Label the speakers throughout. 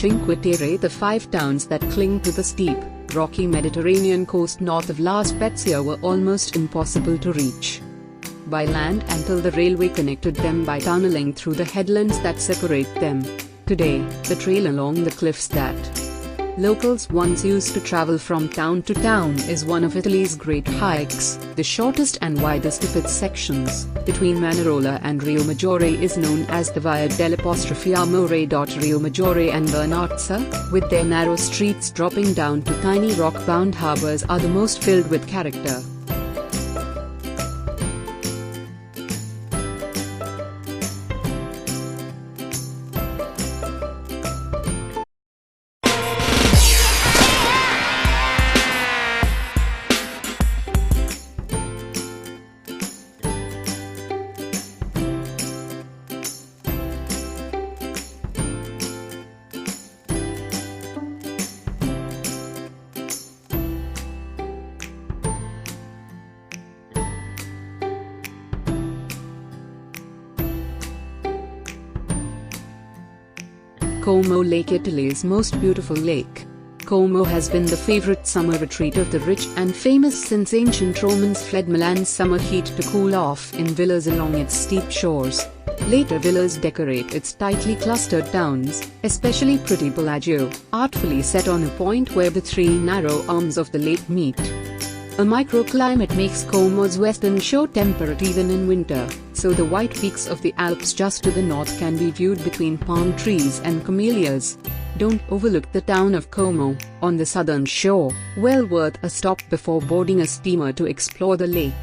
Speaker 1: Cinque Terre, the 5 towns that cling to the steep, rocky Mediterranean coast north of La Spezia, were almost impossible to reach by land until the railway connected them by tunneling through the headlands that separate them. Today, the trail along the cliffs that locals once used to travel from town to town is one of Italy's great hikes. The shortest and widest of its sections, between Manarola and Rio Maggiore, is known as the Via dell'Amore. Rio Maggiore and Bernazza, with their narrow streets dropping down to tiny rock-bound harbors, are the most filled with character. Como Lake, Italy's most beautiful lake. Como has been the favorite summer retreat of the rich and famous since ancient Romans fled Milan's summer heat to cool off in villas along its steep shores. Later villas decorate its tightly clustered towns, especially pretty Bellagio, artfully set on a point where the 3 narrow arms of the lake meet. A microclimate makes Como's western shore temperate even in winter, so the white peaks of the Alps just to the north can be viewed between palm trees and camellias. Don't overlook the town of Como, on the southern shore, well worth a stop before boarding a steamer to explore the lake.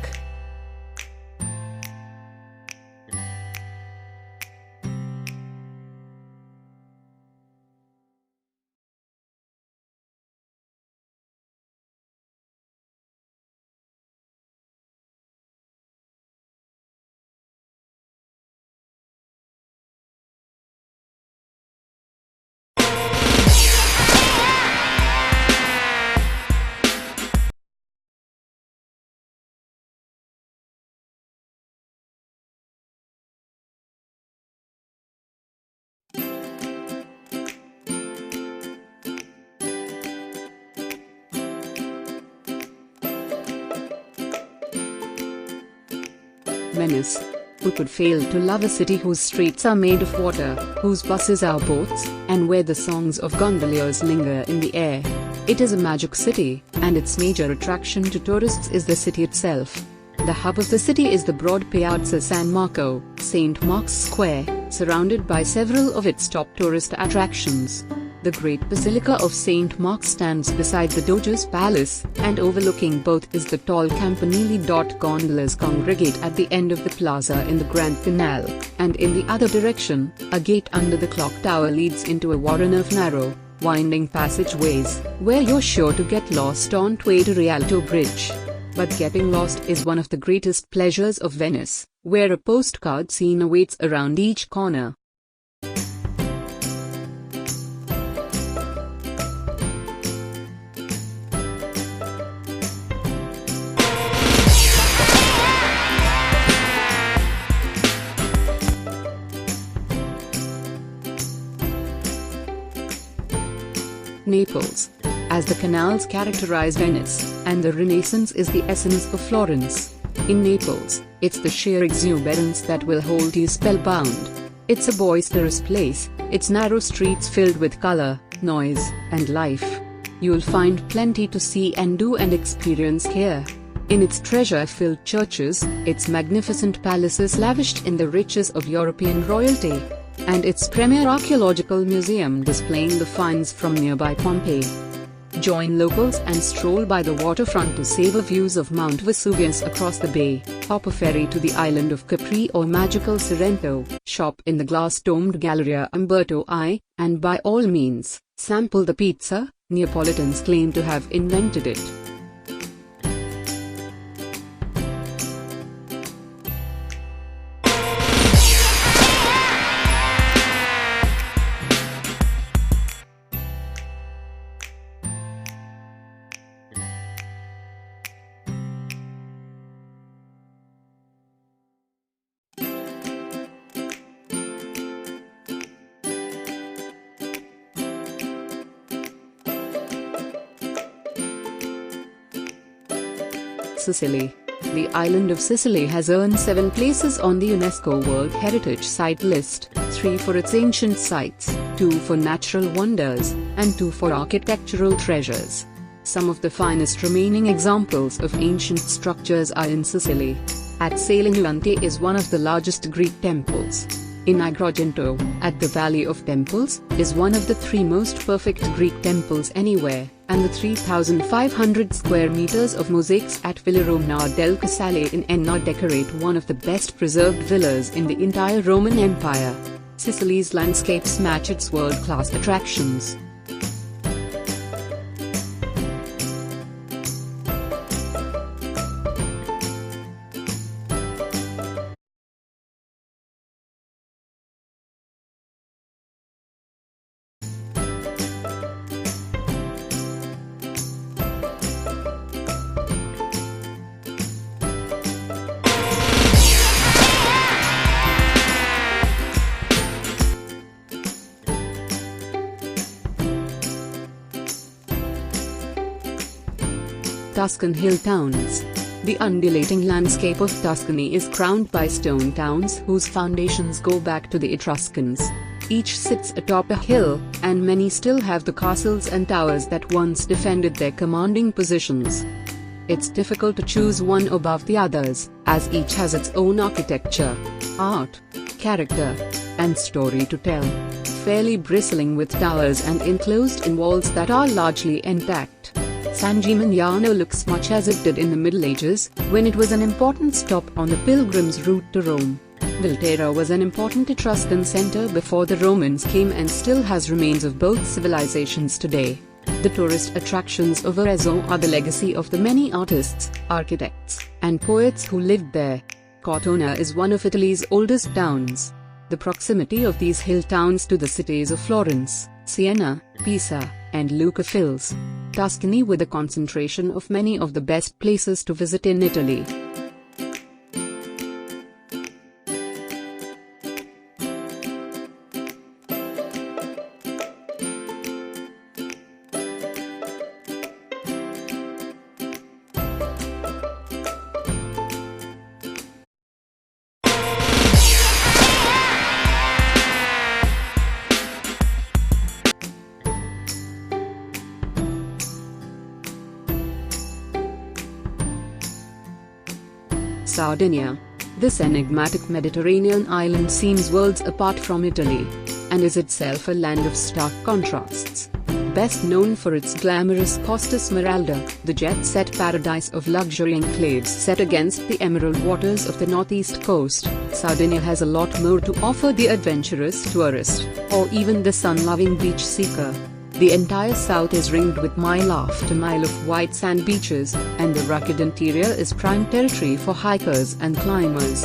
Speaker 1: Venice. Who could fail to love a city whose streets are made of water, whose buses are boats, and where the songs of gondoliers linger in the air? It is a magic city, and its major attraction to tourists is the city itself. The hub of the city is the broad Piazza San Marco, St. Mark's Square, surrounded by several of its top tourist attractions. The Great Basilica of St. Mark stands beside the Doge's Palace, and overlooking both is the tall campanile. Gondolas congregate at the end of the plaza in the Grand Canal, and in the other direction, a gate under the clock tower leads into a warren of narrow, winding passageways, where you're sure to get lost on way to Rialto Bridge. But getting lost is one of the greatest pleasures of Venice, where a postcard scene awaits around each corner. Naples. As the canals characterize Venice, and the Renaissance is the essence of Florence. In Naples, it's the sheer exuberance that will hold you spellbound. It's a boisterous place, its narrow streets filled with color, noise, and life. You'll find plenty to see and do and experience here. In its treasure-filled churches, its magnificent palaces lavished in the riches of European royalty, and its premier archaeological museum displaying the finds from nearby Pompeii. Join locals and stroll by the waterfront to savor views of Mount Vesuvius across the bay, hop a ferry to the island of Capri or magical Sorrento, shop in the glass-domed Galleria Umberto I, and by all means, sample the pizza. Neapolitans claim to have invented it. Sicily. The island of Sicily has earned 7 places on the UNESCO World Heritage Site list, 3 for its ancient sites, 2 for natural wonders, and 2 for architectural treasures. Some of the finest remaining examples of ancient structures are in Sicily. At Salinuante is one of the largest Greek temples. In Agrigento, at the Valley of Temples, is one of the 3 most perfect Greek temples anywhere, and the 3,500 square meters of mosaics at Villa Romana del Casale in Enna decorate one of the best preserved villas in the entire Roman Empire. Sicily's landscapes match its world-class attractions. Tuscan hill towns. The undulating landscape of Tuscany is crowned by stone towns whose foundations go back to the Etruscans. Each sits atop a hill, and many still have the castles and towers that once defended their commanding positions. It's difficult to choose one above the others, as each has its own architecture, art, character, and story to tell. Fairly bristling with towers and enclosed in walls that are largely intact, San Gimignano looks much as it did in the Middle Ages, when it was an important stop on the pilgrim's route to Rome. Volterra was an important Etruscan center before the Romans came and still has remains of both civilizations today. The tourist attractions of Arezzo are the legacy of the many artists, architects, and poets who lived there. Cortona is one of Italy's oldest towns. The proximity of these hill towns to the cities of Florence, Siena, Pisa, and Lucca fills Tuscany with a concentration of many of the best places to visit in Italy. Sardinia. This enigmatic Mediterranean island seems worlds apart from Italy, and is itself a land of stark contrasts. Best known for its glamorous Costa Smeralda, the jet-set paradise of luxury enclaves set against the emerald waters of the northeast coast, Sardinia has a lot more to offer the adventurous tourist, or even the sun-loving beach seeker. The entire south is ringed with mile after mile of white sand beaches, and the rugged interior is prime territory for hikers and climbers.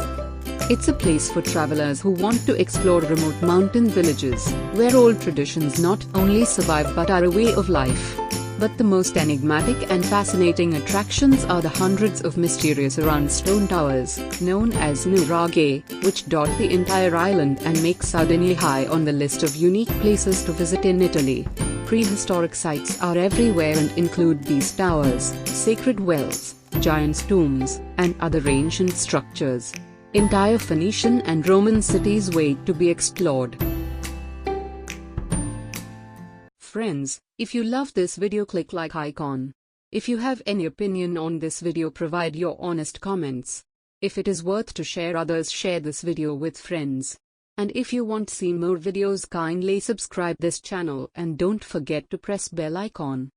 Speaker 1: It's a place for travelers who want to explore remote mountain villages, where old traditions not only survive but are a way of life. But the most enigmatic and fascinating attractions are the hundreds of mysterious round stone towers, known as nuraghe, which dot the entire island and make Sardinia high on the list of unique places to visit in Italy. Prehistoric sites are everywhere and include these towers, sacred wells, giants' tombs, and other ancient structures. Entire Phoenician and Roman cities wait to be explored. Friends, if you love this video, click like icon. If you have any opinion on this video, provide your honest comments. If it is worth to share others, share this video with friends. And if you want to see more videos, kindly subscribe this channel and don't forget to press bell icon.